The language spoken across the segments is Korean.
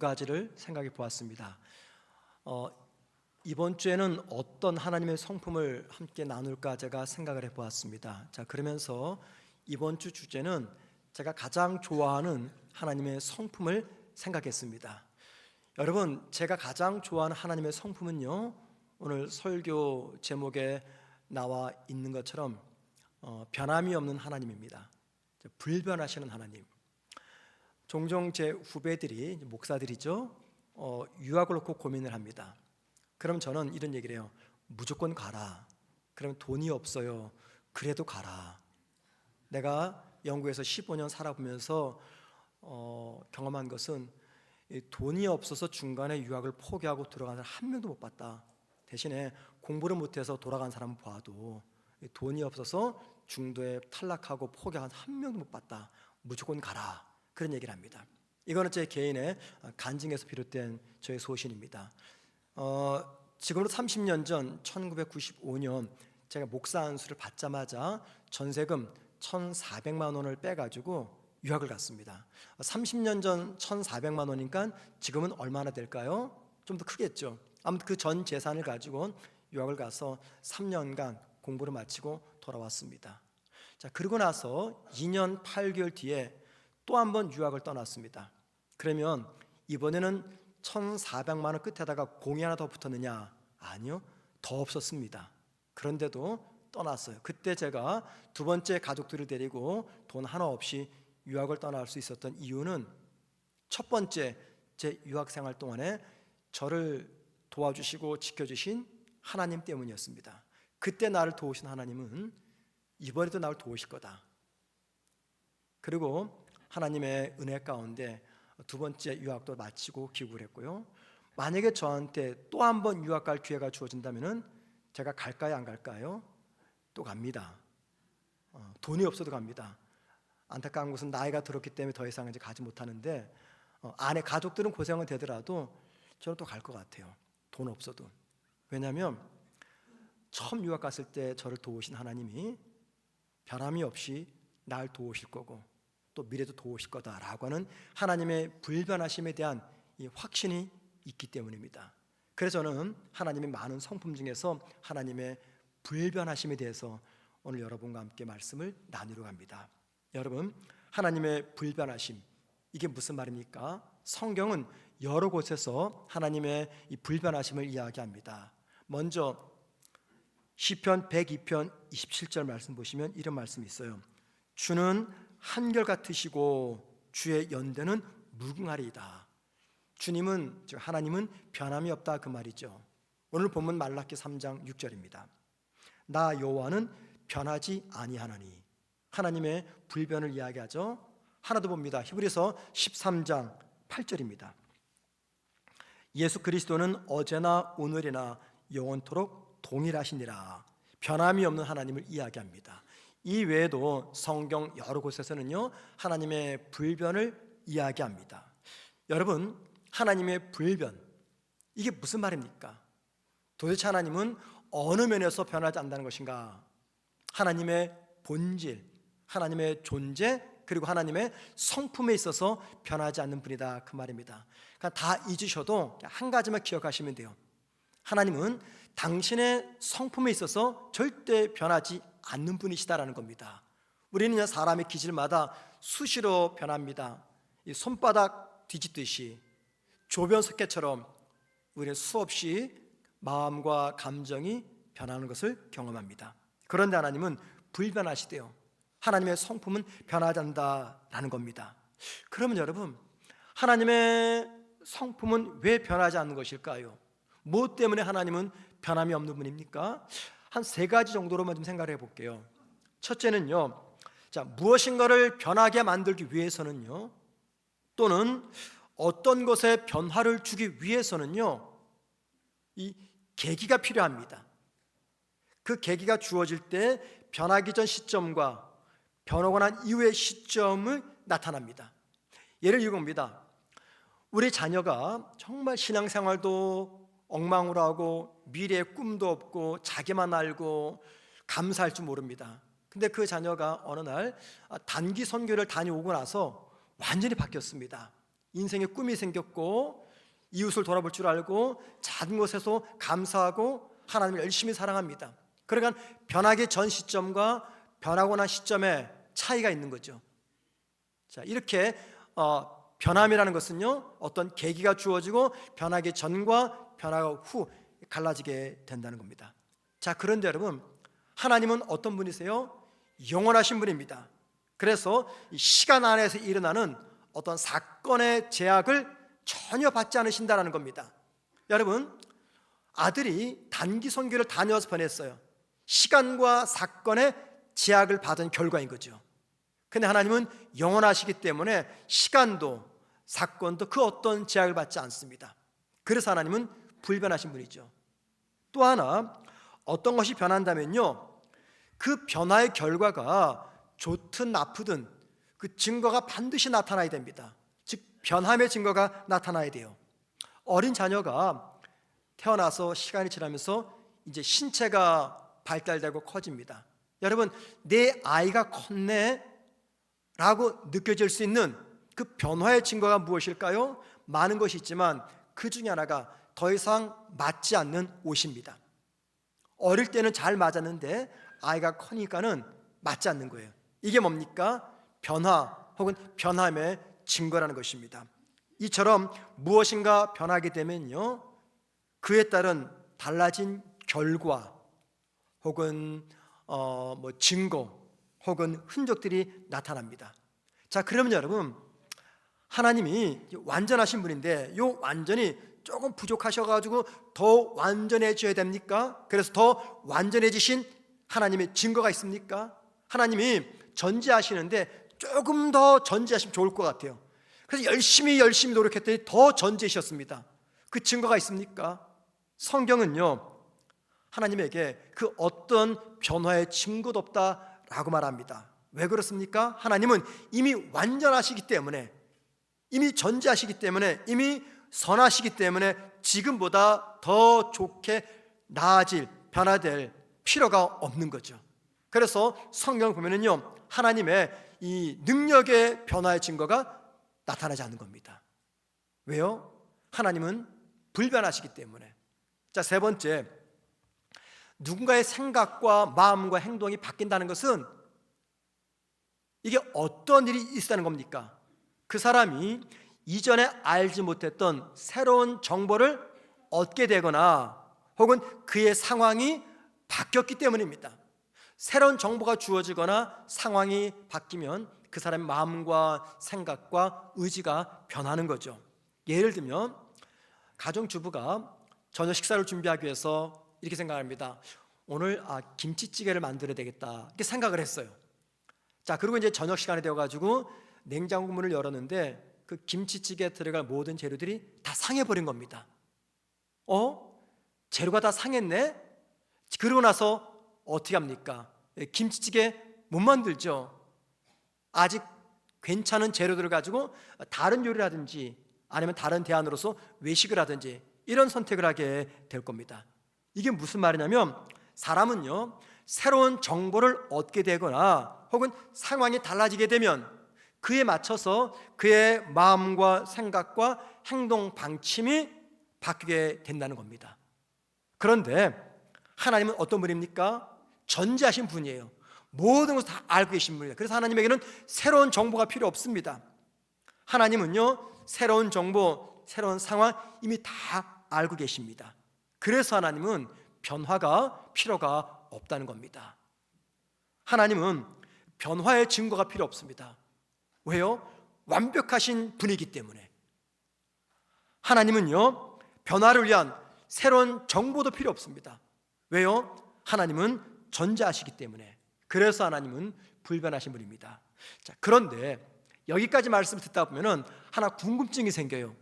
가지를 생각해 보았습니다. 이번 주에는 어떤 하나님의 성품을 함께 나눌까 제가 생각을 해 보았습니다. 자, 그러면서 이번 주 주제는 제가 가장 좋아하는 하나님의 성품을 생각했습니다. 여러분, 제가 가장 좋아하는 하나님의 성품은요, 오늘 설교 제목에 나와 있는 것처럼 변함이 없는 하나님입니다. 불변하시는 하나님. 종종 제 후배들이, 목사들이죠, 유학을 놓고 고민을 합니다. 그럼 저는 이런 얘기를 해요. 무조건 가라. 그럼 돈이 없어요. 그래도 가라. 내가 영국에서 15년 살아보면서 경험한 것은 돈이 없어서 중간에 유학을 포기하고 들어간 사람 한 명도 못 봤다. 대신에 공부를 못해서 돌아간 사람은 봐도 돈이 없어서 중도에 탈락하고 포기한 한 명도 못 봤다. 무조건 가라. 그런 얘기를 합니다. 이거는 제 개인의 간증에서 비롯된 저의 소신입니다. 지금으로 30년 전 1995년 제가 목사 안수를 받자마자 전세금 1,400만 원을 빼가지고 유학을 갔습니다. 30년 전 1,400만 원이니까 지금은 얼마나 될까요? 좀 더 크겠죠. 아무튼 그 전 재산을 가지고 유학을 가서 3년간 공부를 마치고 돌아왔습니다. 자, 그러고 나서 2년 8개월 뒤에 또 한 번 유학을 떠났습니다. 그러면 이번에는 1,400만 원 끝에다가 공이 하나 더 붙었느냐? 아니요, 더 없었습니다. 그런데도 떠났어요. 그때 제가 두 번째 가족들을 데리고 돈 하나 없이 유학을 떠날 수 있었던 이유는 첫 번째, 제 유학 생활 동안에 저를 도와주시고 지켜주신 하나님 때문이었습니다. 그때 나를 도우신 하나님은 이번에도 나를 도우실 거다. 그리고 하나님의 은혜 가운데 두 번째 유학도 마치고 귀국을 했고요. 만약에 저한테 또 한 번 유학 갈 기회가 주어진다면 제가 갈까요, 안 갈까요? 또 갑니다. 돈이 없어도 갑니다. 안타까운 것은 나이가 들었기 때문에 더 이상 이제 가지 못하는데 아내 가족들은 고생은 되더라도 저는 또 갈 것 같아요. 돈 없어도. 왜냐하면 처음 유학 갔을 때 저를 도우신 하나님이 변함이 없이 날 도우실 거고 또 미래도 도우실 거다라고 하는 하나님의 불변하심에 대한 이 확신이 있기 때문입니다. 그래서 저는 하나님의 많은 성품 중에서 하나님의 불변하심에 대해서 오늘 여러분과 함께 말씀을 나누려 합니다. 여러분, 하나님의 불변하심, 이게 무슨 말입니까? 성경은 여러 곳에서 하나님의 이 불변하심을 이야기합니다. 먼저 시편 102편 27절 말씀 보시면 이런 말씀이 있어요. 주는 한결같으시고 주의 연대는 무궁하리이다. 주님은, 즉 하나님은 변함이 없다, 그 말이죠. 오늘 본문 말라기 3장 6절입니다. 나 여호와는 변하지 아니하나니. 하나님의 불변을 이야기하죠. 하나 더 봅니다. 히브리서 13장 8절입니다. 예수 그리스도는 어제나 오늘이나 영원토록 동일하시니라. 변함이 없는 하나님을 이야기합니다. 이 외에도 성경 여러 곳에서는요, 하나님의 불변을 이야기합니다. 여러분, 하나님의 불변, 이게 무슨 말입니까? 도대체 하나님은 어느 면에서 변하지 않는다는 것인가? 하나님의 본질, 하나님의 존재, 그리고 하나님의 성품에 있어서 변하지 않는 분이다, 그 말입니다. 그러니까 다 잊으셔도 한 가지만 기억하시면 돼요. 하나님은 당신의 성품에 있어서 절대 변하지 않는 분이시다라는 겁니다. 우리는 사람의 기질마다 수시로 변합니다. 이 손바닥 뒤집듯이 조변 석회처럼 우리는 수없이 마음과 감정이 변하는 것을 경험합니다. 그런데 하나님은 불변하시대요. 하나님의 성품은 변하지 않는다라는 겁니다. 그러면 여러분, 하나님의 성품은 왜 변하지 않는 것일까요? 무엇 때문에 하나님은 변함이 없는 분입니까? 한 세 가지 정도로만 좀 생각을 해볼게요. 첫째는요, 자, 무엇인가를 변하게 만들기 위해서는요, 또는 어떤 것에 변화를 주기 위해서는요, 이 계기가 필요합니다. 그 계기가 주어질 때 변하기 전 시점과 변하고 난 이후의 시점을 나타납니다. 예를 들어봅니다. 우리 자녀가 정말 신앙생활도 엉망으로 하고 미래의 꿈도 없고 자기만 알고 감사할 줄 모릅니다. 근데 그 자녀가 어느 날 단기 선교를 다녀오고 나서 완전히 바뀌었습니다. 인생의 꿈이 생겼고 이웃을 돌아볼 줄 알고 작은 것에서 감사하고 하나님을 열심히 사랑합니다. 그러니까 변하기 전 시점과 변하고 난 시점에 차이가 있는 거죠. 자, 이렇게 변함이라는 것은요, 어떤 계기가 주어지고 변하기 전과 변하고 후 갈라지게 된다는 겁니다. 자, 그런데 여러분, 하나님은 어떤 분이세요? 영원하신 분입니다. 그래서 이 시간 안에서 일어나는 어떤 사건의 제약을 전혀 받지 않으신다는 겁니다. 여러분, 아들이 단기 선교를 다녀와서 보냈어요. 시간과 사건의 제약을 받은 결과인 거죠. 근데 하나님은 영원하시기 때문에 시간도 사건도 그 어떤 제약을 받지 않습니다. 그래서 하나님은 불변하신 분이죠. 또 하나, 어떤 것이 변한다면요, 그 변화의 결과가 좋든 나쁘든 그 증거가 반드시 나타나야 됩니다. 즉 변함의 증거가 나타나야 돼요. 어린 자녀가 태어나서 시간이 지나면서 이제 신체가 발달되고 커집니다. 여러분, 내 아이가 컸네 라고 느껴질 수 있는 그 변화의 증거가 무엇일까요? 많은 것이 있지만 그 중에 하나가 더 이상 맞지 않는 옷입니다. 어릴 때는 잘 맞았는데 아이가 커니까는 맞지 않는 거예요. 이게 뭡니까? 변화 혹은 변함의 증거라는 것입니다. 이처럼 무엇인가 변하게 되면요, 그에 따른 달라진 결과 혹은 증거 혹은 흔적들이 나타납니다. 자, 그러면 여러분, 하나님이 완전하신 분인데 이 완전이 조금 부족하셔가지고 더 완전해져야 됩니까? 그래서 더 완전해지신 하나님의 증거가 있습니까? 하나님이 전지하시는데 조금 더 전지하시면 좋을 것 같아요. 그래서 열심히 노력했더니 더 전지하셨습니다. 그 증거가 있습니까? 성경은요, 하나님에게 그 어떤 변화의 증거도 없다라고 말합니다. 왜 그렇습니까? 하나님은 이미 완전하시기 때문에, 이미 전지하시기 때문에, 이미 선하시기 때문에 지금보다 더 좋게 나아질, 변화될 필요가 없는 거죠. 그래서 성경을 보면은요, 하나님의 이 능력의 변화의 증거가 나타나지 않는 겁니다. 왜요? 하나님은 불변하시기 때문에. 자, 세 번째, 누군가의 생각과 마음과 행동이 바뀐다는 것은 이게 어떤 일이 있다는 겁니까? 그 사람이 이전에 알지 못했던 새로운 정보를 얻게 되거나 혹은 그의 상황이 바뀌었기 때문입니다. 새로운 정보가 주어지거나 상황이 바뀌면 그 사람의 마음과 생각과 의지가 변하는 거죠. 예를 들면 가정주부가 저녁 식사를 준비하기 위해서 이렇게 생각합니다. 오늘 김치찌개를 만들어야 되겠다 이렇게 생각을 했어요. 자, 그리고 이제 저녁 시간이 되어가지고 냉장고 문을 열었는데 그 김치찌개에 들어갈 모든 재료들이 다 상해버린 겁니다. 재료가 다 상했네? 그러고 나서 어떻게 합니까? 김치찌개 못 만들죠. 아직 괜찮은 재료들을 가지고 다른 요리를 하든지 아니면 다른 대안으로서 외식을 하든지 이런 선택을 하게 될 겁니다. 이게 무슨 말이냐면 사람은요, 새로운 정보를 얻게 되거나 혹은 상황이 달라지게 되면 그에 맞춰서 그의 마음과 생각과 행동 방침이 바뀌게 된다는 겁니다. 그런데 하나님은 어떤 분입니까? 전지하신 분이에요. 모든 것을 다 알고 계신 분이에요. 그래서 하나님에게는 새로운 정보가 필요 없습니다. 하나님은요, 새로운 정보, 새로운 상황 이미 다 알고 계십니다. 그래서 하나님은 변화가 필요가 없다는 겁니다. 하나님은 변화의 증거가 필요 없습니다. 왜요? 완벽하신 분이기 때문에. 하나님은요, 변화를 위한 새로운 정보도 필요 없습니다. 왜요? 하나님은 전지하시기 때문에. 그래서 하나님은 불변하신 분입니다. 자, 그런데 여기까지 말씀을 듣다 보면은 하나 궁금증이 생겨요.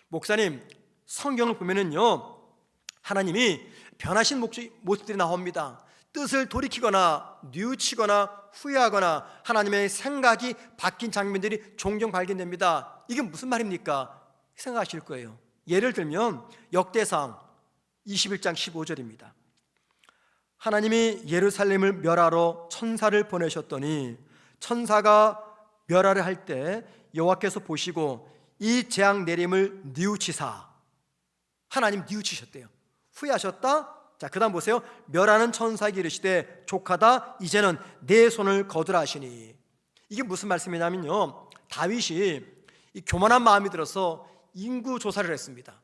목사님, 성경을 보면은요, 하나님이 변하신 모습들이 나옵니다. 뜻을 돌이키거나 뉘우치거나 후회하거나 하나님의 생각이 바뀐 장면들이 종종 발견됩니다. 이게 무슨 말입니까? 생각하실 거예요. 예를 들면 역대상 21장 15절입니다. 하나님이 예루살렘을 멸하러 천사를 보내셨더니 천사가 멸하려 할 때 여호와께서 보시고 이 재앙 내림을 뉘우치사, 하나님 뉘우치셨대요. 후회하셨다. 자, 그 다음 보세요. 멸하는 천사에게 이르시되 족하다, 이제는 내 손을 거두라 하시니. 이게 무슨 말씀이냐면요, 다윗이 이 교만한 마음이 들어서 인구 조사를 했습니다.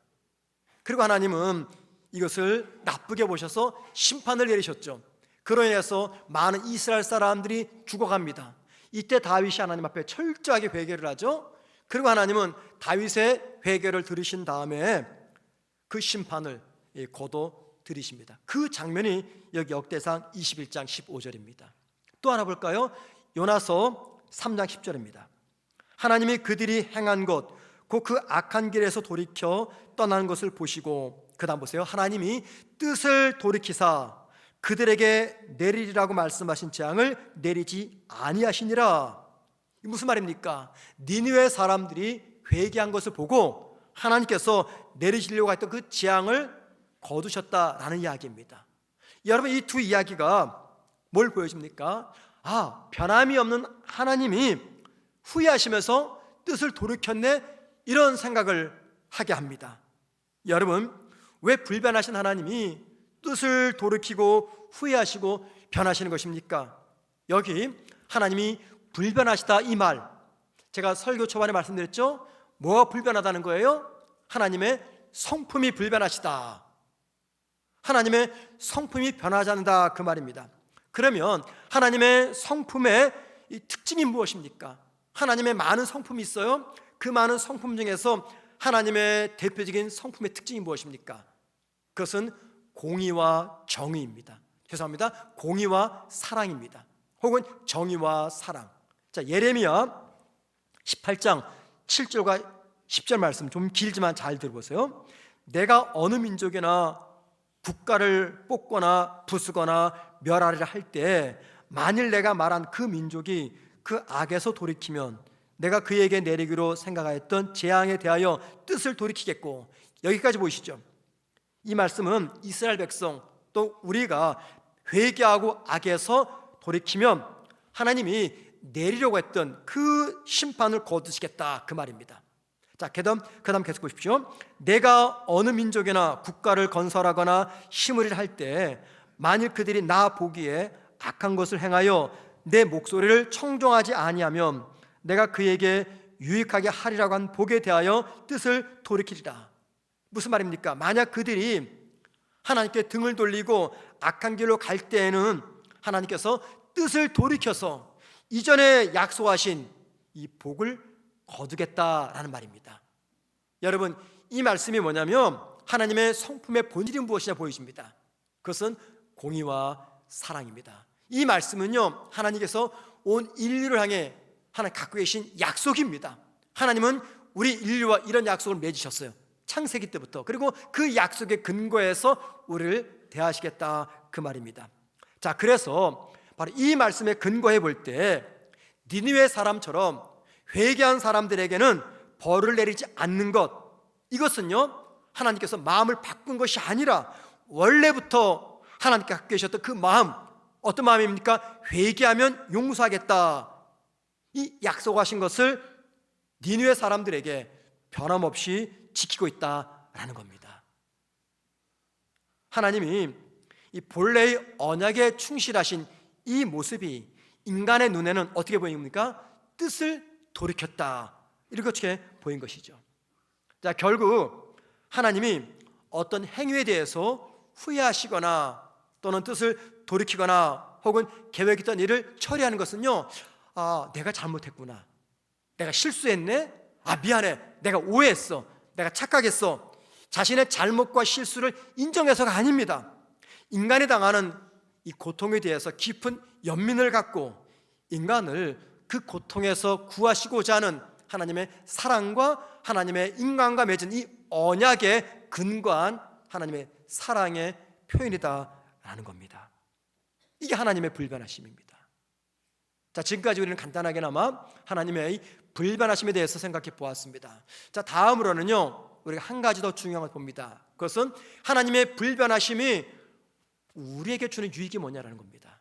그리고 하나님은 이것을 나쁘게 보셔서 심판을 내리셨죠. 그로 인해서 많은 이스라엘 사람들이 죽어갑니다. 이때 다윗이 하나님 앞에 철저하게 회개를 하죠. 그리고 하나님은 다윗의 회개를 들으신 다음에 그 심판을 거둬 들이십니다. 그 장면이 여기 역대상 21장 15절입니다. 또 하나 볼까요? 요나서 3장 10절입니다. 하나님이 그들이 행한 것, 곧 그 악한 길에서 돌이켜 떠나는 것을 보시고, 그 다음 보세요. 하나님이 뜻을 돌이키사 그들에게 내리리라고 말씀하신 재앙을 내리지 아니하시니라. 무슨 말입니까? 니느웨 사람들이 회개한 것을 보고 하나님께서 내리시려고 했던 그 재앙을 거두셨다라는 이야기입니다. 여러분, 이 두 이야기가 뭘 보여줍니까? 변함이 없는 하나님이 후회하시면서 뜻을 돌이켰네, 이런 생각을 하게 합니다. 여러분, 왜 불변하신 하나님이 뜻을 돌이키고 후회하시고 변하시는 것입니까? 여기 하나님이 불변하시다, 이 말, 제가 설교 초반에 말씀드렸죠. 뭐가 불변하다는 거예요? 하나님의 성품이 불변하시다. 하나님의 성품이 변하지 않는다, 그 말입니다. 그러면 하나님의 성품의 이 특징이 무엇입니까? 하나님의 많은 성품이 있어요. 그 많은 성품 중에서 하나님의 대표적인 성품의 특징이 무엇입니까? 그것은 공의와 정의입니다. 죄송합니다. 공의와 사랑입니다. 혹은 정의와 사랑. 자, 예레미야 18장 7절과 10절 말씀 좀 길지만 잘 들어보세요. 내가 어느 민족이나 국가를 뽑거나 부수거나 멸하리라 할 때 만일 내가 말한 그 민족이 그 악에서 돌이키면 내가 그에게 내리기로 생각하였던 재앙에 대하여 뜻을 돌이키겠고. 여기까지 보이시죠? 이 말씀은 이스라엘 백성, 또 우리가 회개하고 악에서 돌이키면 하나님이 내리려고 했던 그 심판을 거두시겠다, 그 말입니다. 자, 그 다음 계속 보십시오. 내가 어느 민족이나 국가를 건설하거나 힘을 할 때 만일 그들이 나 보기에 악한 것을 행하여 내 목소리를 청종하지 아니하면 내가 그에게 유익하게 하리라고 한 복에 대하여 뜻을 돌이키리라. 무슨 말입니까? 만약 그들이 하나님께 등을 돌리고 악한 길로 갈 때에는 하나님께서 뜻을 돌이켜서 이전에 약속하신 이 복을 거두겠다라는 말입니다. 여러분, 이 말씀이 뭐냐면 하나님의 성품의 본질이 무엇이냐 보여줍니다. 그것은 공의와 사랑입니다. 이 말씀은요, 하나님께서 온 인류를 향해 하나님 갖고 계신 약속입니다. 하나님은 우리 인류와 이런 약속을 맺으셨어요. 창세기 때부터. 그리고 그 약속의 근거에서 우리를 대하시겠다, 그 말입니다. 자, 그래서 바로 이 말씀에 근거해 볼 때 니느웨 사람처럼 회개한 사람들에게는 벌을 내리지 않는 것, 이것은요 하나님께서 마음을 바꾼 것이 아니라 원래부터 하나님께 갖고 계셨던 그 마음, 어떤 마음입니까? 회개하면 용서하겠다, 이 약속하신 것을 니느웨 사람들에게 변함없이 지키고 있다라는 겁니다. 하나님이 이 본래의 언약에 충실하신 이 모습이 인간의 눈에는 어떻게 보입니까? 뜻을 돌이켰다, 이렇게 보인 것이죠. 자, 결국 하나님이 어떤 행위에 대해서 후회하시거나 또는 뜻을 돌이키거나 혹은 계획했던 일을 처리하는 것은요, 내가 잘못했구나, 내가 실수했네, 미안해, 내가 오해했어, 내가 착각했어, 자신의 잘못과 실수를 인정해서가 아닙니다. 인간이 당하는 이 고통에 대해서 깊은 연민을 갖고 인간을 그 고통에서 구하시고자 하는 하나님의 사랑과 하나님의 인간과 맺은 이 언약에 근거한 하나님의 사랑의 표현이다라는 겁니다. 이게 하나님의 불변하심입니다. 자, 지금까지 우리는 간단하게나마 하나님의 불변하심에 대해서 생각해 보았습니다. 자, 다음으로는요, 우리가 한 가지 더 중요한 걸 봅니다. 그것은 하나님의 불변하심이 우리에게 주는 유익이 뭐냐라는 겁니다.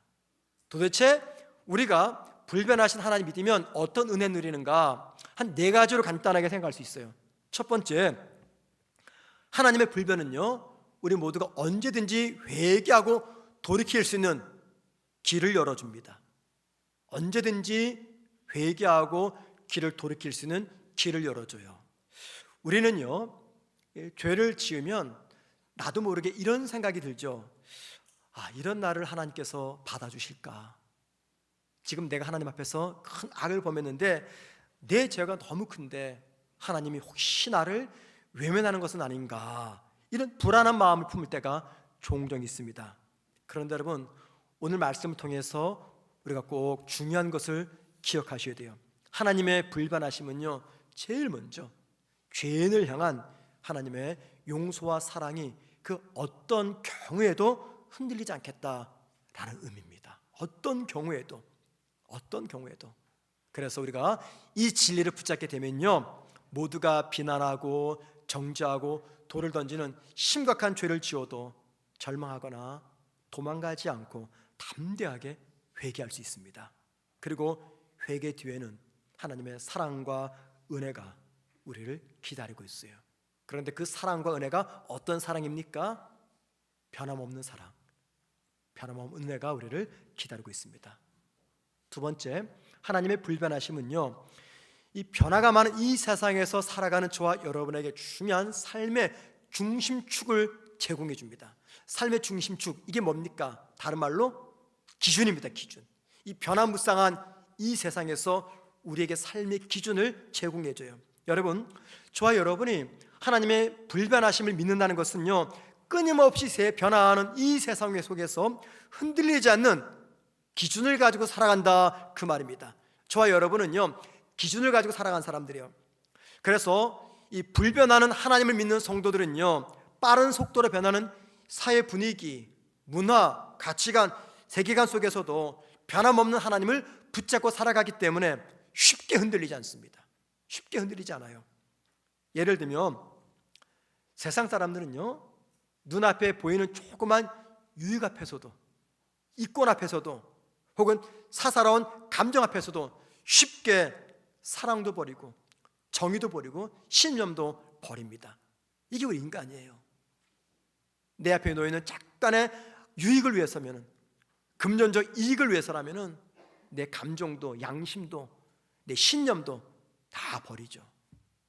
도대체 우리가 불변하신 하나님 믿으면 어떤 은혜 누리는가? 한 네 가지로 간단하게 생각할 수 있어요. 첫 번째, 하나님의 불변은요, 우리 모두가 언제든지 회개하고 돌이킬 수 있는 길을 열어줍니다. 언제든지 회개하고 길을 돌이킬 수 있는 길을 열어줘요. 우리는요, 죄를 지으면 나도 모르게 이런 생각이 들죠. 이런 나를 하나님께서 받아주실까? 지금 내가 하나님 앞에서 큰 악을 범했는데 내 죄가 너무 큰데 하나님이 혹시 나를 외면하는 것은 아닌가? 이런 불안한 마음을 품을 때가 종종 있습니다. 그런데 여러분, 오늘 말씀을 통해서 우리가 꼭 중요한 것을 기억하셔야 돼요. 하나님의 불변하심은요, 제일 먼저 죄인을 향한 하나님의 용서와 사랑이 그 어떤 경우에도 흔들리지 않겠다라는 의미입니다. 어떤 경우에도. 그래서 우리가 이 진리를 붙잡게 되면요, 모두가 비난하고 정죄하고 돌을 던지는 심각한 죄를 지어도 절망하거나 도망가지 않고 담대하게 회개할 수 있습니다. 그리고 회개 뒤에는 하나님의 사랑과 은혜가 우리를 기다리고 있어요. 그런데 그 사랑과 은혜가 어떤 사랑입니까? 변함없는 사랑, 변함없는 은혜가 우리를 기다리고 있습니다. 두 번째, 하나님의 불변하심은요, 이 변화가 많은 이 세상에서 살아가는 저와 여러분에게 중요한 삶의 중심축을 제공해 줍니다. 삶의 중심축, 이게 뭡니까? 다른 말로 기준입니다. 기준. 이 변화무쌍한 이 세상에서 우리에게 삶의 기준을 제공해 줘요. 여러분, 저와 여러분이 하나님의 불변하심을 믿는다는 것은요, 끊임없이 변화하는 이 세상 속에서 흔들리지 않는 기준을 가지고 살아간다, 그 말입니다. 저와 여러분은요, 기준을 가지고 살아간 사람들이에요. 그래서 이 불변하는 하나님을 믿는 성도들은요, 빠른 속도로 변하는 사회 분위기, 문화, 가치관, 세계관 속에서도 변함없는 하나님을 붙잡고 살아가기 때문에 쉽게 흔들리지 않습니다. 쉽게 흔들리지 않아요. 예를 들면 세상 사람들은요, 눈앞에 보이는 조그만 유익 앞에서도, 이권 앞에서도, 혹은 사사로운 감정 앞에서도 쉽게 사랑도 버리고 정의도 버리고 신념도 버립니다. 이게 우리 인간이에요. 내 앞에 놓이는 약간의 유익을 위해서면, 금전적 이익을 위해서라면 내 감정도 양심도 내 신념도 다 버리죠.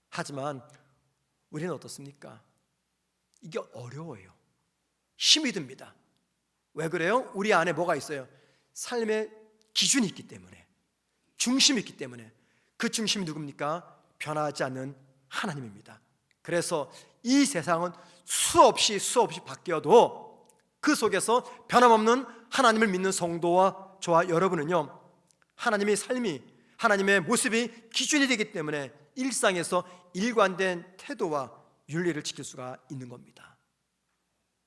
하지만 우리는 어떻습니까? 이게 어려워요. 힘이 듭니다. 왜 그래요? 우리 안에 뭐가 있어요? 삶의 기준이 있기 때문에, 중심이 있기 때문에. 그 중심이 누굽니까? 변하지 않는 하나님입니다. 그래서 이 세상은 수없이 바뀌어도 그 속에서 변함없는 하나님을 믿는 성도와 저와 여러분은요, 하나님의 삶이, 하나님의 모습이 기준이 되기 때문에 일상에서 일관된 태도와 윤리를 지킬 수가 있는 겁니다.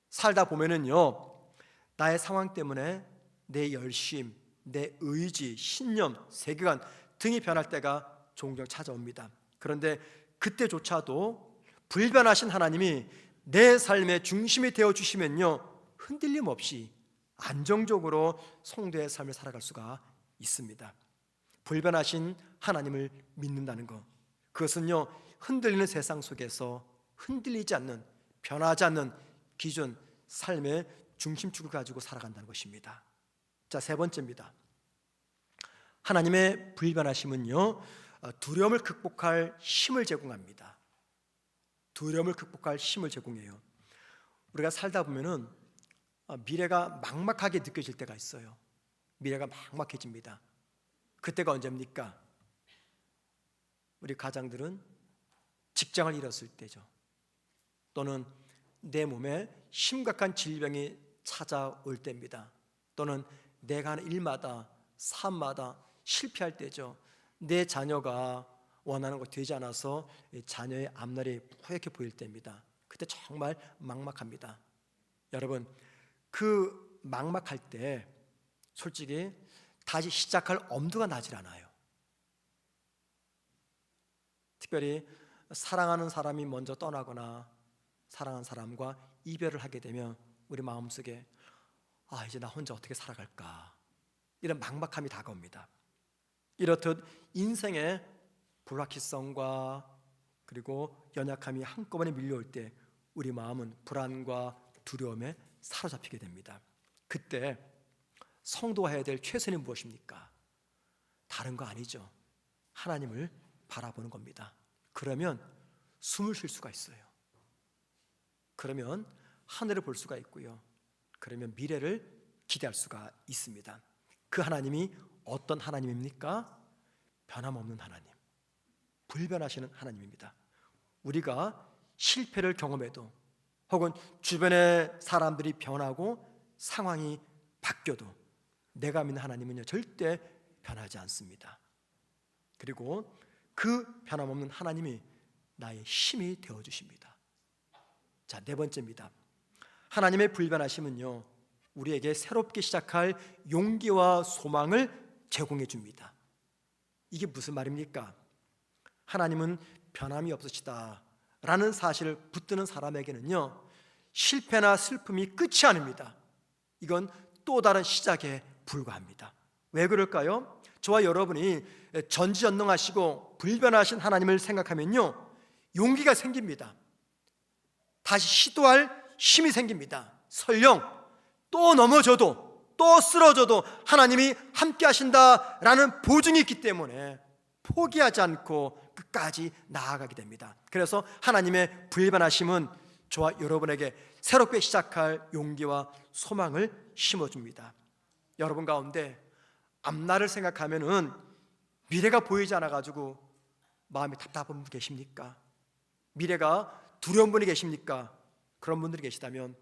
살다 보면은요, 나의 상황 때문에 내 열심, 내 의지, 신념, 세계관 등이 변할 때가 종종 찾아옵니다. 그런데 그때조차도 불변하신 하나님이 내 삶의 중심이 되어주시면요, 흔들림 없이 안정적으로 성도의 삶을 살아갈 수가 있습니다. 불변하신 하나님을 믿는다는 것, 그것은요, 흔들리는 세상 속에서 흔들리지 않는, 변하지 않는 기준, 삶의 중심축을 가지고 살아간다는 것입니다. 자, 세 번째입니다. 하나님의 불변하심은요, 두려움을 극복할 힘을 제공합니다. 두려움을 극복할 힘을 제공해요. 우리가 살다 보면은 미래가 막막하게 느껴질 때가 있어요. 미래가 막막해집니다. 그때가 언제입니까? 우리 가장들은 직장을 잃었을 때죠. 또는 내 몸에 심각한 질병이 찾아올 때입니다. 또는 내가 하는 일마다, 삶마다 실패할 때죠. 내 자녀가 원하는 것 되지 않아서 자녀의 앞날이 뿌옇게 보일 때입니다. 그때 정말 막막합니다. 여러분, 그 막막할 때 솔직히 다시 시작할 엄두가 나질 않아요. 특별히 사랑하는 사람이 먼저 떠나거나 사랑하는 사람과 이별을 하게 되면 우리 마음속에 이제 나 혼자 어떻게 살아갈까, 이런 막막함이 다가옵니다. 이렇듯 인생의 불확실성과 그리고 연약함이 한꺼번에 밀려올 때 우리 마음은 불안과 두려움에 사로잡히게 됩니다. 그때 성도가 해야 될 최선이 무엇입니까? 다른 거 아니죠. 하나님을 바라보는 겁니다. 그러면 숨을 쉴 수가 있어요. 그러면 하늘을 볼 수가 있고요. 그러면 미래를 기대할 수가 있습니다. 그 하나님이 어떤 하나님입니까? 변함없는 하나님, 불변하시는 하나님입니다. 우리가 실패를 경험해도 혹은 주변의 사람들이 변하고 상황이 바뀌어도 내가 믿는 하나님은요 절대 변하지 않습니다. 그리고 그 변함없는 하나님이 나의 힘이 되어주십니다. 자, 네 번째입니다. 하나님의 불변하심은요 우리에게 새롭게 시작할 용기와 소망을 제공해 줍니다. 이게 무슨 말입니까? 하나님은 변함이 없으시다 라는 사실을 붙드는 사람에게는요 실패나 슬픔이 끝이 아닙니다. 이건 또 다른 시작에 불과합니다. 왜 그럴까요? 저와 여러분이 전지전능하시고 불변하신 하나님을 생각하면요 용기가 생깁니다. 다시 시도할 힘이 생깁니다. 설령 또 넘어져도 또 쓰러져도 하나님이 함께 하신다라는 보증이 있기 때문에 포기하지 않고 끝까지 나아가게 됩니다. 그래서 하나님의 불변하심은 저와 여러분에게 새롭게 시작할 용기와 소망을 심어줍니다. 여러분 가운데 앞날을 생각하면은 미래가 보이지 않아가지고 마음이 답답한 분 계십니까? 미래가 두려운 분이 계십니까? 그런 분들이 계시다면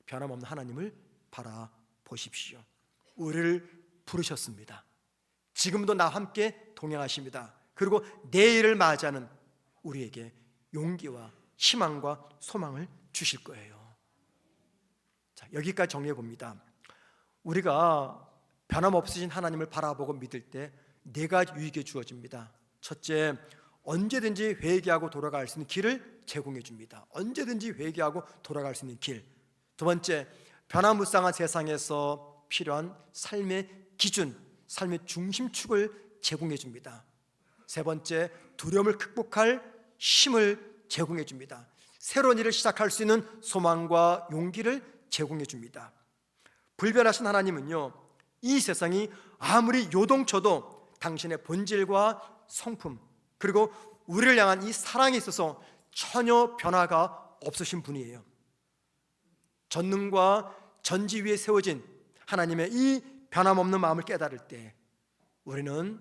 변함없는 하나님을 바라보십시오. 우리를 부르셨습니다. 지금도 나와 함께 동행하십니다. 그리고 내일을 맞이하는 우리에게 용기와 희망과 소망을 주실 거예요. 자, 여기까지 정리해 봅니다. 우리가 변함없으신 하나님을 바라보고 믿을 때 네 가지 유익이 주어집니다. 첫째, 언제든지 회개하고 돌아갈 수 있는 길을 제공해 줍니다. 언제든지 회개하고 돌아갈 수 있는 길. 두 번째, 변화무쌍한 세상에서 필요한 삶의 기준, 삶의 중심축을 제공해 줍니다. 세 번째, 두려움을 극복할 힘을 제공해 줍니다. 새로운 일을 시작할 수 있는 소망과 용기를 제공해 줍니다. 불변하신 하나님은요 이 세상이 아무리 요동쳐도 당신의 본질과 성품 그리고 우리를 향한 이 사랑에 있어서 전혀 변화가 없으신 분이에요. 전능과 전지 위에 세워진 하나님의 이 변함없는 마음을 깨달을 때 우리는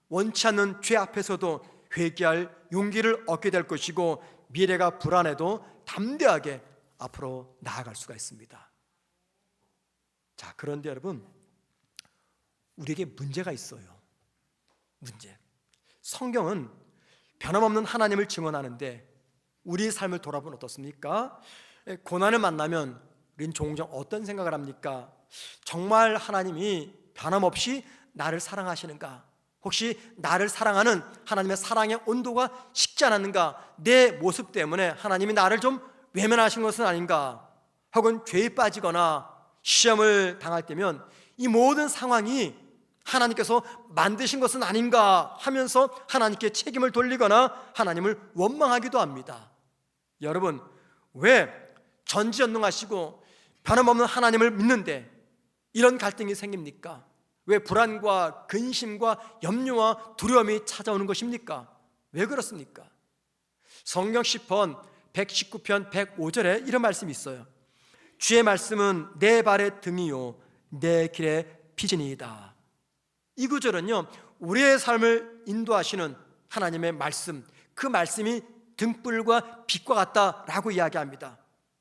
원치 않는 죄 앞에서도 회개할 용기를 얻게 될 것이고 미래가 불안해도 담대하게 앞으로 나아갈 수가 있습니다. 자, 그런데 여러분 우리에게 문제가 있어요. 문제. 성경은 변함없는 하나님을 증언하는데 우리의 삶을 돌아보면 어떻습니까? 고난을 만나면 우리는 종종 어떤 생각을 합니까? 정말 하나님이 변함없이 나를 사랑하시는가? 혹시 나를 사랑하는 하나님의 사랑의 온도가 식지 않았는가? 내 모습 때문에 하나님이 나를 좀 외면하신 것은 아닌가? 혹은 죄에 빠지거나 시험을 당할 때면 이 모든 상황이 하나님께서 만드신 것은 아닌가 하면서 하나님께 책임을 돌리거나 하나님을 원망하기도 합니다. 여러분, 왜 전지전능하시고 변함없는 하나님을 믿는데 이런 갈등이 생깁니까? 왜 불안과 근심과 염려와 두려움이 찾아오는 것입니까? 왜 그렇습니까? 성경 시편 119편 105절에 이런 말씀이 있어요. 주의 말씀은 내 발의 등이요 내 길의 비전이다. 이 구절은요 우리의 삶을 인도하시는 하나님의 말씀, 그 말씀이 등불과 빛과 같다라고 이야기합니다.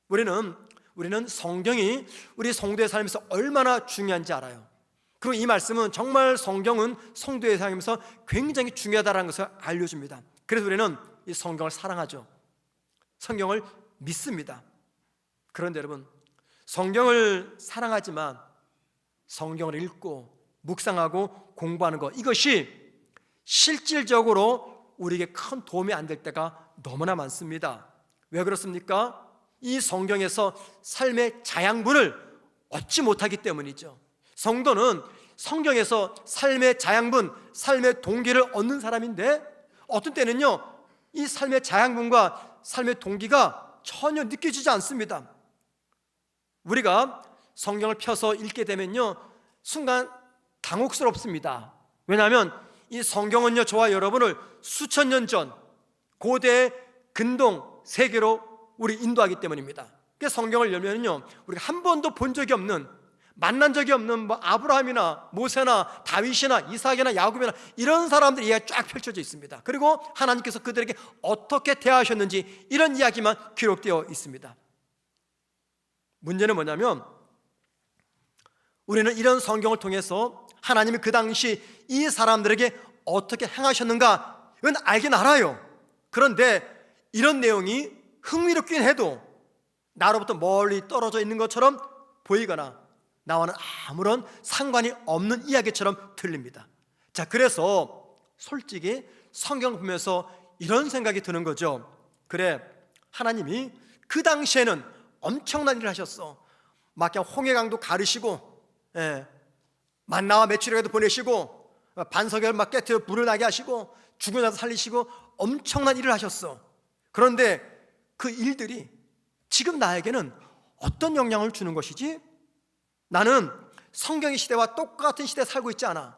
우리는 성경이 우리 성도의 삶에서 얼마나 중요한지 알아요. 그리고 이 말씀은 정말 성경은 성도의 삶에서 굉장히 중요하다는 것을 알려줍니다. 그래서 우리는 이 성경을 사랑하죠. 성경을 믿습니다. 그런데 여러분, 성경을 사랑하지만 성경을 읽고 묵상하고 공부하는 것, 이것이 실질적으로 우리에게 큰 도움이 안 될 때가 너무나 많습니다. 왜 그렇습니까? 이 성경에서 삶의 자양분을 얻지 못하기 때문이죠. 성도는 성경에서 삶의 자양분, 삶의 동기를 얻는 사람인데 어떤 때는요 이 삶의 자양분과 삶의 동기가 전혀 느껴지지 않습니다. 우리가 성경을 펴서 읽게 되면요 순간 당혹스럽습니다. 왜냐하면 이 성경은요 저와 여러분을 수천 년 전 고대 근동 세계로 우리 인도하기 때문입니다. 그래서 성경을 열면요 우리가 한 번도 본 적이 없는, 만난 적이 없는 아브라함이나 모세나 다윗이나 이삭이나 야곱이나 이런 사람들의 이야기가 쫙 펼쳐져 있습니다. 그리고 하나님께서 그들에게 어떻게 대하셨는지 이런 이야기만 기록되어 있습니다. 문제는 뭐냐면 우리는 이런 성경을 통해서 하나님이 그 당시 이 사람들에게 어떻게 행하셨는가 이건 알긴 알아요. 그런데 이런 내용이 흥미롭긴 해도 나로부터 멀리 떨어져 있는 것처럼 보이거나 나와는 아무런 상관이 없는 이야기처럼 들립니다. 자, 그래서 솔직히 성경을 보면서 이런 생각이 드는 거죠. 그래, 하나님이 그 당시에는 엄청난 일을 하셨어. 막 그냥 홍해강도 가르시고 만나와 메추리가도 보내시고 반석을 막 깨뜨려 불을 나게 하시고 죽은 자도 살리시고 엄청난 일을 하셨어. 그런데 그 일들이 지금 나에게는 어떤 영향을 주는 것이지? 나는 성경의 시대와 똑같은 시대에 살고 있지 않아.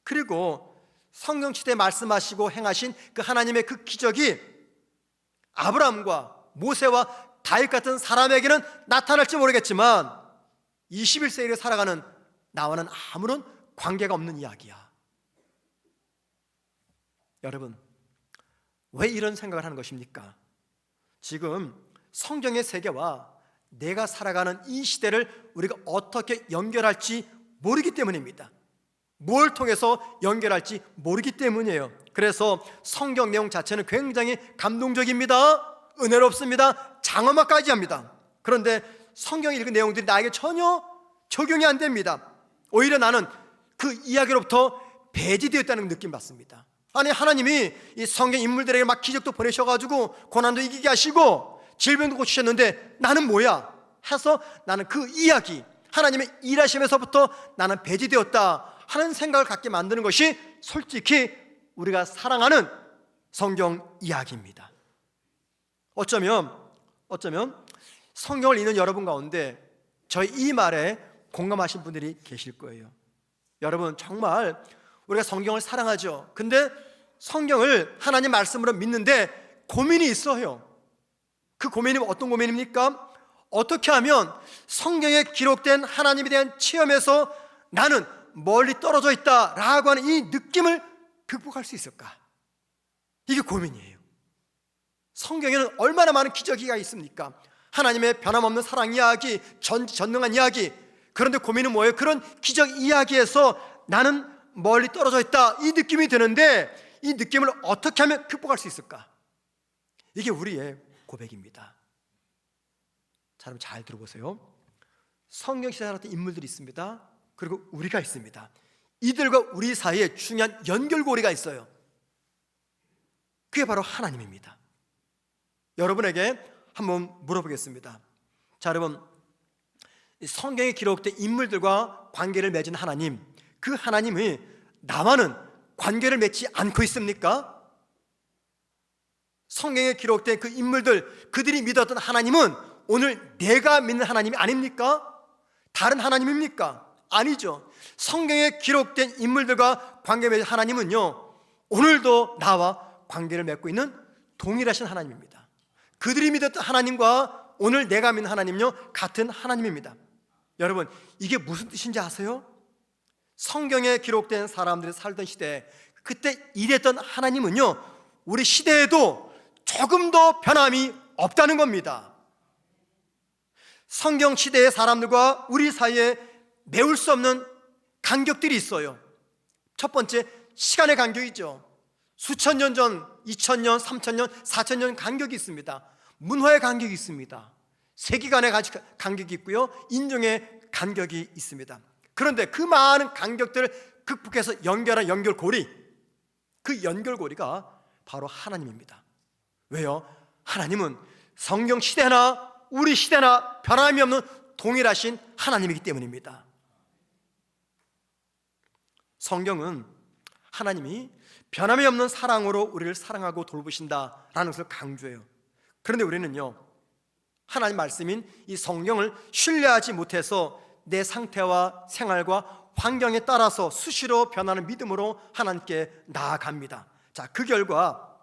그리고 성경 시대에 말씀하시고 행하신 그 하나님의 그 기적이 아브라함과 모세와 다윗 같은 사람에게는 나타날지 모르겠지만 21세기를 살아가는 나와는 아무런 관계가 없는 이야기야. 여러분, 왜 이런 생각을 하는 것입니까? 지금 성경의 세계와 내가 살아가는 이 시대를 우리가 어떻게 연결할지 모르기 때문입니다. 뭘 통해서 연결할지 모르기 때문이에요. 그래서 성경 내용 자체는 굉장히 감동적입니다. 은혜롭습니다. 장엄하까지 합니다. 그런데 성경에 읽은 내용들이 나에게 전혀 적용이 안 됩니다. 오히려 나는 그 이야기로부터 배제되었다는 느낌 받습니다. 아니, 하나님이 이 성경 인물들에게 막 기적도 보내셔가지고 고난도 이기게 하시고 질병도 고치셨는데 나는 뭐야? 해서 나는 그 이야기, 하나님의 일하심에서부터 나는 배제되었다 하는 생각을 갖게 만드는 것이 솔직히 우리가 사랑하는 성경 이야기입니다. 어쩌면 성경을 읽는 여러분 가운데 저희 이 말에 공감하신 분들이 계실 거예요. 여러분, 정말 우리가 성경을 사랑하죠. 근데 성경을 하나님 말씀으로 믿는데 고민이 있어요. 그 고민이 어떤 고민입니까? 어떻게 하면 성경에 기록된 하나님에 대한 체험에서 나는 멀리 떨어져 있다라고 하는 이 느낌을 극복할 수 있을까? 이게 고민이에요. 성경에는 얼마나 많은 기적이가 있습니까? 하나님의 변함없는 사랑 이야기, 전능한 이야기. 그런데 고민은 뭐예요? 그런 기적 이야기에서 나는 멀리 떨어져 있다 이 느낌이 드는데 이 느낌을 어떻게 하면 극복할 수 있을까? 이게 우리의 고백입니다. 자, 여러분 잘 들어보세요. 성경 시대에 살았던 인물들이 있습니다. 그리고 우리가 있습니다. 이들과 우리 사이에 중요한 연결고리가 있어요. 그게 바로 하나님입니다. 여러분에게 한번 물어보겠습니다. 자, 여러분, 성경에 기록된 인물들과 관계를 맺은 하나님, 그 하나님이 나와는 관계를 맺지 않고 있습니까? 성경에 기록된 그 인물들, 그들이 믿었던 하나님은 오늘 내가 믿는 하나님이 아닙니까? 다른 하나님입니까? 아니죠. 성경에 기록된 인물들과 관계 맺은 하나님은요, 오늘도 나와 관계를 맺고 있는 동일하신 하나님입니다. 그들이 믿었던 하나님과 오늘 내가 믿는 하나님은요, 같은 하나님입니다. 여러분, 이게 무슨 뜻인지 아세요? 성경에 기록된 사람들이 살던 시대, 그때 일했던 하나님은요, 우리 시대에도 조금 더 변함이 없다는 겁니다. 성경 시대의 사람들과 우리 사이에 메울 수 없는 간격들이 있어요. 첫 번째, 시간의 간격이죠. 수천 년 전, 2000년, 3000년, 4000년 간격이 있습니다. 문화의 간격이 있습니다. 세기간의 간격이 있고요, 인종의 간격이 있습니다. 그런데 그 많은 간격들을 극복해서 연결한 연결고리, 그 연결고리가 바로 하나님입니다. 왜요? 하나님은 성경 시대나 우리 시대나 변함이 없는 동일하신 하나님이기 때문입니다. 성경은 하나님이 변함이 없는 사랑으로 우리를 사랑하고 돌보신다라는 것을 강조해요. 그런데 우리는요, 하나님 말씀인 이 성경을 신뢰하지 못해서 내 상태와 생활과 환경에 따라서 수시로 변하는 믿음으로 하나님께 나아갑니다. 자, 그 결과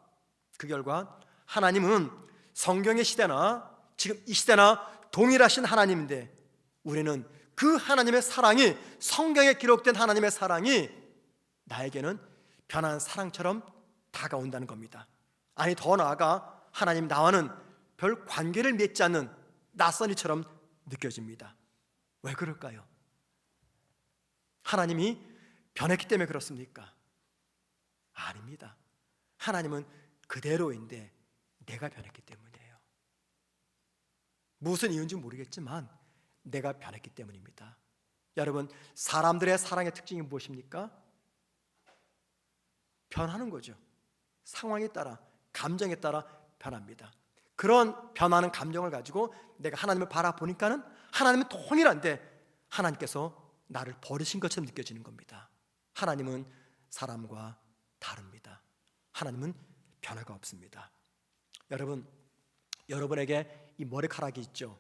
하나님은 성경의 시대나 지금 이 시대나 동일하신 하나님인데, 우리는 그 하나님의 사랑이, 성경에 기록된 하나님의 사랑이 나에게는 변한 사랑처럼 다가온다는 겁니다. 아니, 더 나아가 하나님 나와는 별 관계를 맺지 않는 낯선 이처럼 느껴집니다. 왜 그럴까요? 하나님이 변했기 때문에 그렇습니까? 아닙니다. 하나님은 그대로인데 내가 변했기 때문이에요. 무슨 이유인지 모르겠지만 내가 변했기 때문입니다. 여러분, 사람들의 사랑의 특징이 무엇입니까? 변하는 거죠. 상황에 따라, 감정에 따라 변합니다. 그런 변하는 감정을 가지고 내가 하나님을 바라보니까는 하나님은 동일한데 하나님께서 나를 버리신 것처럼 느껴지는 겁니다. 하나님은 사람과 다릅니다. 하나님은 변화가 없습니다. 여러분, 여러분에게 이 머리카락이 있죠.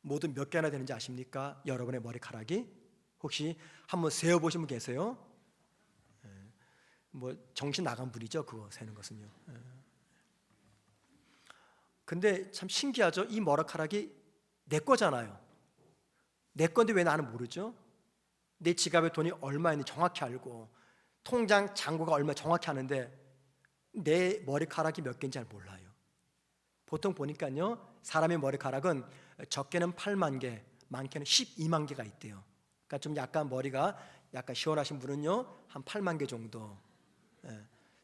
모두 몇 개나 되는지 아십니까? 여러분의 머리카락이 혹시 한번 세어보신 분 계세요? 뭐 정신 나간 분이죠, 그거 세는 것은요. 근데 참 신기하죠. 이 머리카락이 내 거잖아요. 내 건데 왜 나는 모르죠? 내 지갑에 돈이 얼마 있는지 정확히 알고 통장 잔고가 얼마 정확히 아는데 내 머리카락이 몇 개인지 잘 몰라요. 보통 보니까요, 사람의 머리카락은 적게는 8만 개, 많게는 12만 개가 있대요. 그러니까 좀 약간 머리가 약간 시원하신 분은요 한 8만 개 정도,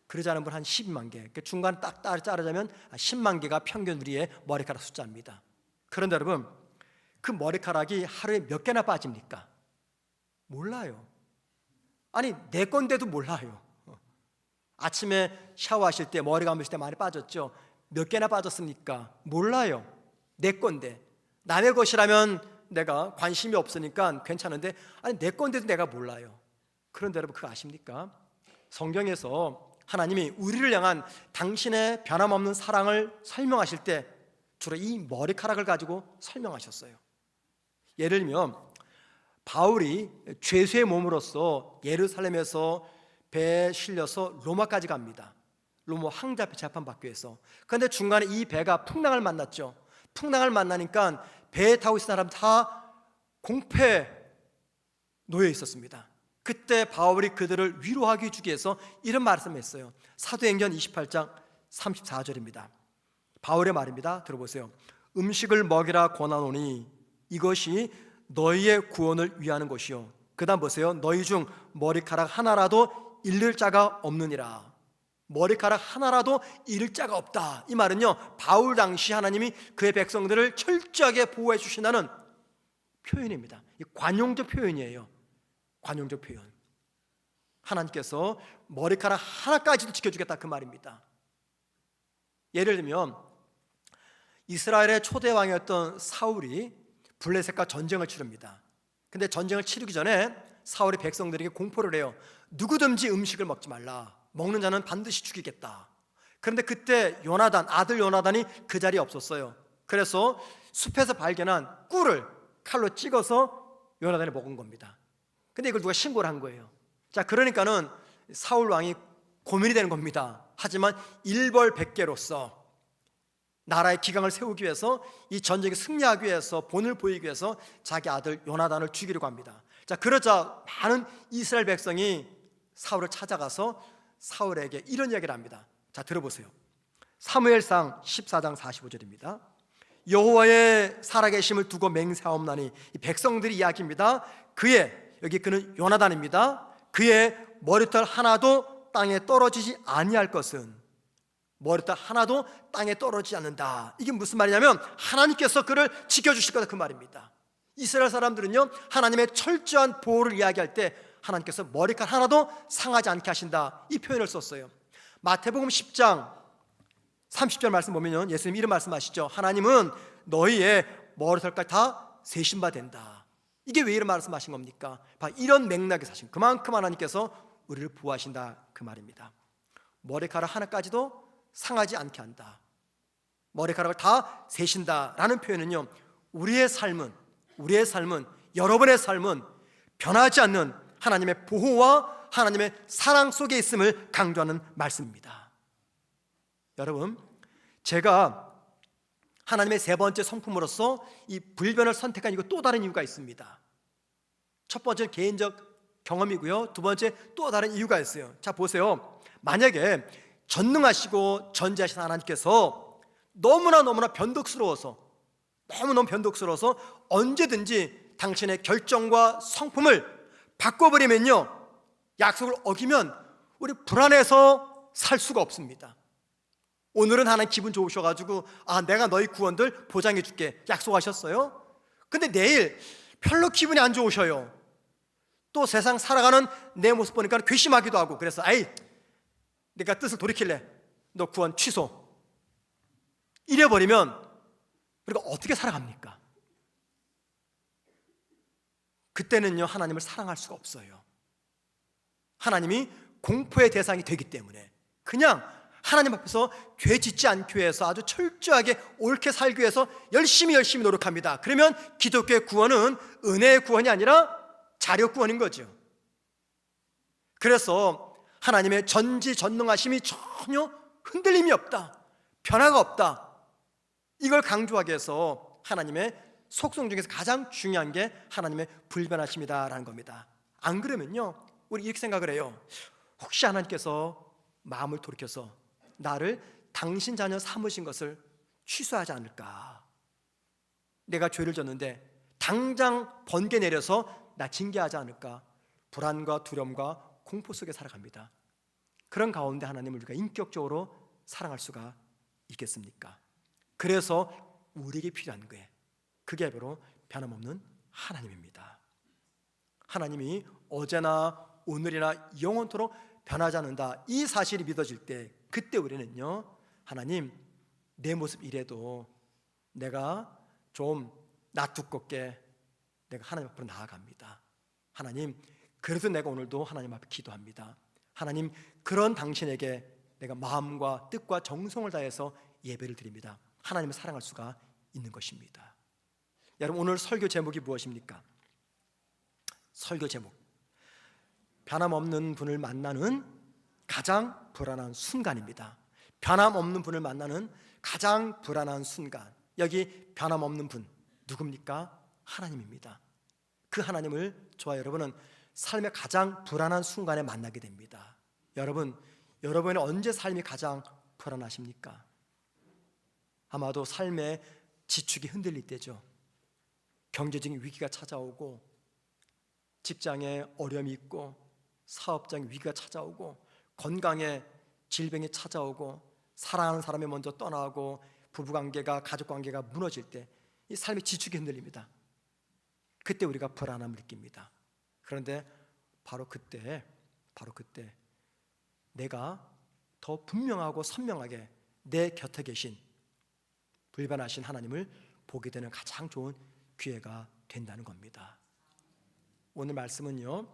그러지 않은 분 한 12만 개, 그러니까 중간 딱 자르자면 10만 개가 평균 우리의 머리카락 숫자입니다. 그런데 여러분, 그 머리카락이 하루에 몇 개나 빠집니까? 몰라요. 아니, 내 건데도 몰라요. 아침에 샤워하실 때, 머리 감으실 때 많이 빠졌죠? 몇 개나 빠졌습니까? 몰라요. 내 건데. 남의 것이라면 내가 관심이 없으니까 괜찮은데, 아니, 내 건데도 내가 몰라요. 그런데 여러분, 그거 아십니까? 성경에서 하나님이 우리를 향한 당신의 변함없는 사랑을 설명하실 때 주로 이 머리카락을 가지고 설명하셨어요. 예를 들면 바울이 죄수의 몸으로써 예루살렘에서 배에 실려서 로마까지 갑니다. 로마 황제 앞에 재판받기 위해서. 그런데 중간에 이 배가 풍랑을 만났죠. 풍랑을 만나니까 배에 타고 있는 사람 다 공패에 놓여 있었습니다. 그때 바울이 그들을 위로하기 위해서 이런 말씀을 했어요. 사도행전 28장 34절입니다. 바울의 말입니다. 들어보세요. 음식을 먹이라 권하노니 이것이 너희의 구원을 위하는 것이요. 그 다음 보세요. 너희 중 머리카락 하나라도 잃을 자가 없느니라. 머리카락 하나라도 잃을 자가 없다. 이 말은요, 바울 당시 하나님이 그의 백성들을 철저하게 보호해 주신다는 표현입니다. 이 관용적 표현이에요. 관용적 표현. 하나님께서 머리카락 하나까지도 지켜주겠다, 그 말입니다. 예를 들면 이스라엘의 초대 왕이었던 사울이 블레셋과 전쟁을 치릅니다. 근데 전쟁을 치르기 전에 사울이 백성들에게 공포를 해요. 누구든지 음식을 먹지 말라. 먹는 자는 반드시 죽이겠다. 그런데 그때 요나단, 아들 요나단이 그 자리에 없었어요. 그래서 숲에서 발견한 꿀을 칼로 찍어서 요나단이 먹은 겁니다. 근데 이걸 누가 신고를 한 거예요. 자, 그러니까는 사울 왕이 고민이 되는 겁니다. 하지만 일벌백계로서 나라의 기강을 세우기 위해서, 이 전쟁에 승리하기 위해서, 본을 보이기 위해서 자기 아들 요나단을 죽이려고 합니다. 자, 그러자 많은 이스라엘 백성이 사울을 찾아가서 사울에게 이런 이야기를 합니다. 자, 들어보세요. 사무엘상 14장 45절입니다. 여호와의 살아계심을 두고 맹세하옵나니, 이 백성들이 이야기입니다. 여기 그는 요나단입니다. 그의 머리털 하나도 땅에 떨어지지 아니할 것은, 머리털 하나도 땅에 떨어지지 않는다. 이게 무슨 말이냐면 하나님께서 그를 지켜주실 거다, 그 말입니다. 이스라엘 사람들은요, 하나님의 철저한 보호를 이야기할 때 하나님께서 머리카락 하나도 상하지 않게 하신다, 이 표현을 썼어요. 마태복음 10장 30절 말씀 보면 예수님 이런 말씀하시죠. 하나님은 너희의 머리털까지 다 세신 바 된다. 이게 왜 이런 말씀하신 겁니까? 이런 맥락에서 하신, 그만큼 하나님께서 우리를 보호하신다 그 말입니다. 머리카락 하나까지도 상하지 않게 한다, 머리카락을 다 세신다라는 표현은요, 우리의 삶은 여러분의 삶은 변하지 않는 하나님의 보호와 하나님의 사랑 속에 있음을 강조하는 말씀입니다. 여러분, 제가 하나님의 세 번째 성품으로서 이 불변을 선택한 이거 또 다른 이유가 있습니다. 첫 번째는 개인적 경험이고요, 두 번째 또 다른 이유가 있어요. 자, 보세요. 만약에 전능하시고 전지하신 하나님께서 너무나 변덕스러워서 언제든지 당신의 결정과 성품을 바꿔버리면요, 약속을 어기면 우리 불안해서 살 수가 없습니다. 오늘은 하나님 기분 좋으셔가지고 내가 너희 구원들 보장해 줄게 약속하셨어요. 근데 내일 별로 기분이 안 좋으셔요. 또 세상 살아가는 내 모습 보니까 괘씸하기도 하고, 그래서 내가 뜻을 돌이킬래, 너 구원 취소, 이래버리면 우리가 어떻게 살아갑니까? 그때는요, 하나님을 사랑할 수가 없어요. 하나님이 공포의 대상이 되기 때문에 그냥 하나님 앞에서 죄 짓지 않기 위해서 아주 철저하게 옳게 살기 위해서 열심히 노력합니다. 그러면 기독교의 구원은 은혜의 구원이 아니라 자력 구원인 거죠. 그래서 하나님의 전지전능하심이 전혀 흔들림이 없다, 변화가 없다, 이걸 강조하기 위해서 하나님의 속성 중에서 가장 중요한 게 하나님의 불변하심이다라는 겁니다. 안 그러면요, 우리 이렇게 생각을 해요. 혹시 하나님께서 마음을 돌이켜서 나를 당신 자녀 삼으신 것을 취소하지 않을까, 내가 죄를 졌는데 당장 번개 내려서 나 징계하지 않을까, 불안과 두려움과 공포 속에 살아갑니다. 그런 가운데 하나님을 우리가 인격적으로 사랑할 수가 있겠습니까? 그래서 우리에게 필요한 거예요. 그게 바로 변함없는 하나님입니다. 하나님이 어제나 오늘이나 영원토록 변하지 않는다, 이 사실이 믿어질 때, 그때 우리는요, 하나님, 내 모습 이래도 내가 좀 낯두껍게 내가 하나님 앞으로 나아갑니다. 하나님, 그래서 내가 오늘도 하나님 앞에 기도합니다. 하나님, 그런 당신에게 내가 마음과 뜻과 정성을 다해서 예배를 드립니다. 하나님을 사랑할 수가 있는 것입니다. 여러분, 오늘 설교 제목이 무엇입니까? 설교 제목, 변함없는 분을 만나는 가장 불안한 순간입니다. 변함없는 분을 만나는 가장 불안한 순간. 여기 변함없는 분 누굽니까? 하나님입니다. 그 하나님을 저와 여러분은 삶의 가장 불안한 순간에 만나게 됩니다. 여러분은 언제 삶이 가장 불안하십니까? 아마도 삶의 지축이 흔들릴 때죠. 경제적인 위기가 찾아오고, 직장에 어려움이 있고, 사업장 위기가 찾아오고, 건강에 질병이 찾아오고, 사랑하는 사람이 먼저 떠나고, 부부관계가, 가족관계가 무너질 때 이 삶의 지축이 흔들립니다. 그때 우리가 불안함을 느낍니다. 그런데 바로 그때 내가 더 분명하고 선명하게 내 곁에 계신 불변하신 하나님을 보게 되는 가장 좋은 기회가 된다는 겁니다. 오늘 말씀은요,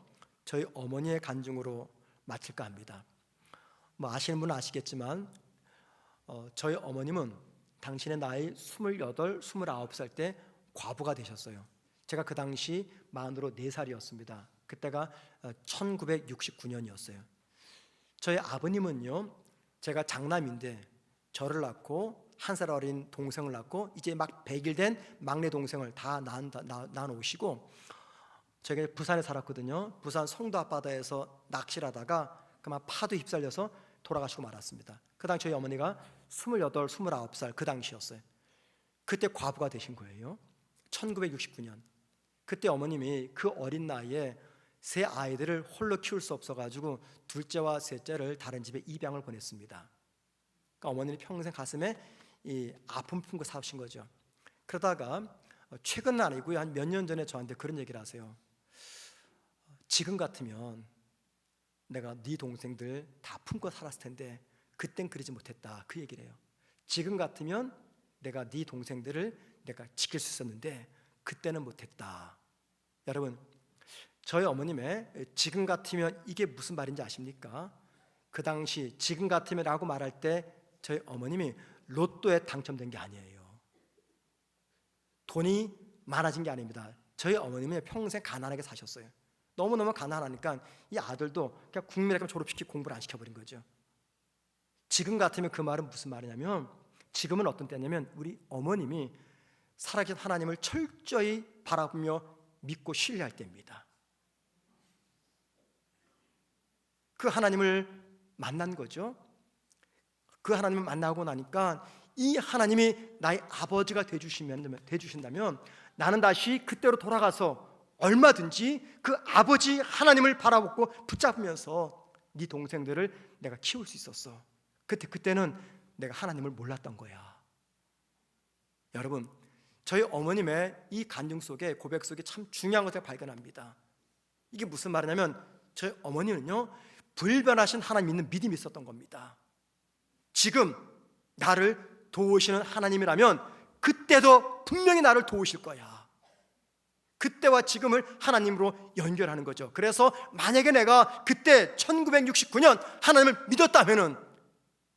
저희 어머니의 간증으로 마칠까 합니다. 아시는 분은 아시겠지만 저희 어머님은 당신의 나이 28, 29살 때 과부가 되셨어요. 제가 그 당시 만으로 4살이었습니다. 그때가 1969년이었어요. 저희 아버님은요, 제가 장남인데 저를 낳고 1살 어린 동생을 낳고 이제 막 100일 된 막내 동생을 다 낳아놓으시고, 제가 부산에 살았거든요. 부산 송도 앞바다에서 낚시를 하다가 그만 파도에 휩쓸려서 돌아가시고 말았습니다. 그 당시 저희 어머니가 28, 29살 그 당시였어요. 그때 과부가 되신 거예요. 1969년. 그때 어머님이 그 어린 나이에 세 아이들을 홀로 키울 수 없어가지고 둘째와 셋째를 다른 집에 입양을 보냈습니다. 그러니까 어머니는 평생 가슴에 이 아픔 품고 사신 거죠. 그러다가 최근은 아니고요, 한 몇 년 전에 저한테 그런 얘기를 하세요. 지금 같으면 내가 네 동생들 다 품고 살았을 텐데 그땐 그러지 못했다, 그 얘기를 해요. 지금 같으면 내가 네 동생들을 내가 지킬 수 있었는데 그때는 못했다. 여러분, 저희 어머님의 지금 같으면 이게 무슨 말인지 아십니까? 그 당시 지금 같으면 라고 말할 때 저희 어머님이 로또에 당첨된 게 아니에요. 돈이 많아진 게 아닙니다. 저희 어머님은 평생 가난하게 사셨어요. 너무너무 가난하니까 이 아들도 그냥 국민학교 졸업시키고 공부를 안 시켜버린 거죠. 지금 같으면 그 말은 무슨 말이냐면, 지금은 어떤 때냐면 우리 어머님이 살아계신 하나님을 철저히 바라보며 믿고 신뢰할 때입니다. 그 하나님을 만난 거죠. 그 하나님을 만나고 나니까 이 하나님이 나의 아버지가 되주신다면 나는 다시 그때로 돌아가서 얼마든지 그 아버지 하나님을 바라보고 붙잡으면서 네 동생들을 내가 키울 수 있었어. 그때는 내가 하나님을 몰랐던 거야. 여러분, 저희 어머님의 이 간증 속에, 고백 속에 참 중요한 것을 발견합니다. 이게 무슨 말이냐면 저희 어머니는요, 불변하신 하나님 믿는 믿음이 있었던 겁니다. 지금 나를 도우시는 하나님이라면 그때도 분명히 나를 도우실 거야. 그때와 지금을 하나님으로 연결하는 거죠. 그래서 만약에 내가 그때 1969년 하나님을 믿었다면은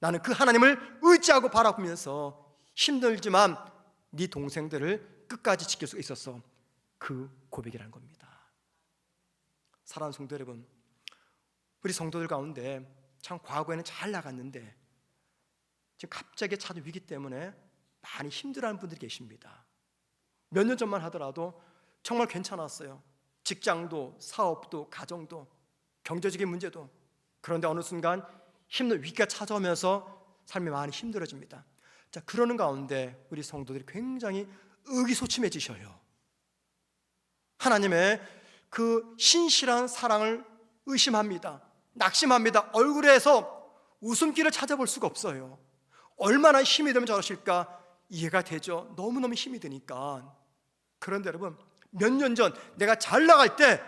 나는 그 하나님을 의지하고 바라보면서 힘들지만 네 동생들을 끝까지 지킬 수 있었어. 그 고백이라는 겁니다. 사랑하는 성도 여러분, 우리 성도들 가운데 참 과거에는 잘 나갔는데 지금 갑자기 찾은 위기 때문에 많이 힘들어하는 분들이 계십니다. 몇 년 전만 하더라도 정말 괜찮았어요. 직장도, 사업도, 가정도, 경제적인 문제도. 그런데 어느 순간 힘든 위기가 찾아오면서 삶이 많이 힘들어집니다. 자, 그러는 가운데 우리 성도들이 굉장히 의기소침해지셔요. 하나님의 그 신실한 사랑을 의심합니다. 낙심합니다. 얼굴에서 웃음기를 찾아볼 수가 없어요. 얼마나 힘이 되면 저러실까 이해가 되죠. 너무너무 힘이 드니까. 그런데 여러분, 몇 년 전 내가 잘 나갈 때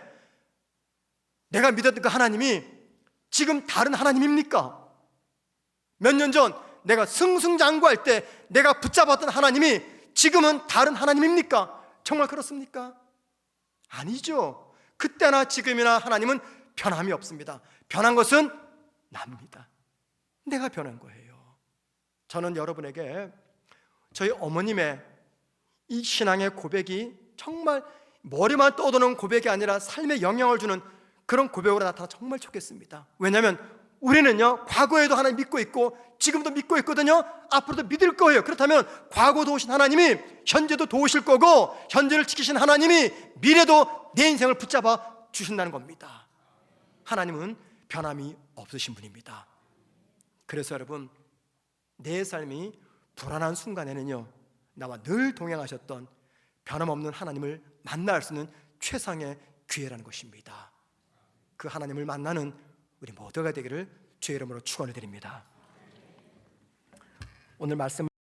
내가 믿었던 그 하나님이 지금 다른 하나님입니까? 몇 년 전 내가 승승장구할 때 내가 붙잡았던 하나님이 지금은 다른 하나님입니까? 정말 그렇습니까? 아니죠. 그때나 지금이나 하나님은 변함이 없습니다. 변한 것은 납니다. 내가 변한 거예요. 저는 여러분에게 저희 어머님의 이 신앙의 고백이 정말 머리만 떠도는 고백이 아니라 삶에 영향을 주는 그런 고백으로 나타나 정말 좋겠습니다. 왜냐하면 우리는요, 과거에도 하나님 믿고 있고 지금도 믿고 있거든요. 앞으로도 믿을 거예요. 그렇다면 과거 도우신 하나님이 현재도 도우실 거고, 현재를 지키신 하나님이 미래도 내 인생을 붙잡아 주신다는 겁니다. 하나님은 변함이 없으신 분입니다. 그래서 여러분, 내 삶이 불안한 순간에는요, 나와 늘 동행하셨던 변함없는 하나님을 만날 수 있는 최상의 기회라는 것입니다. 그 하나님을 만나는 우리 모두가 되기를 주의 이름으로 축원을 드립니다. 오늘 말씀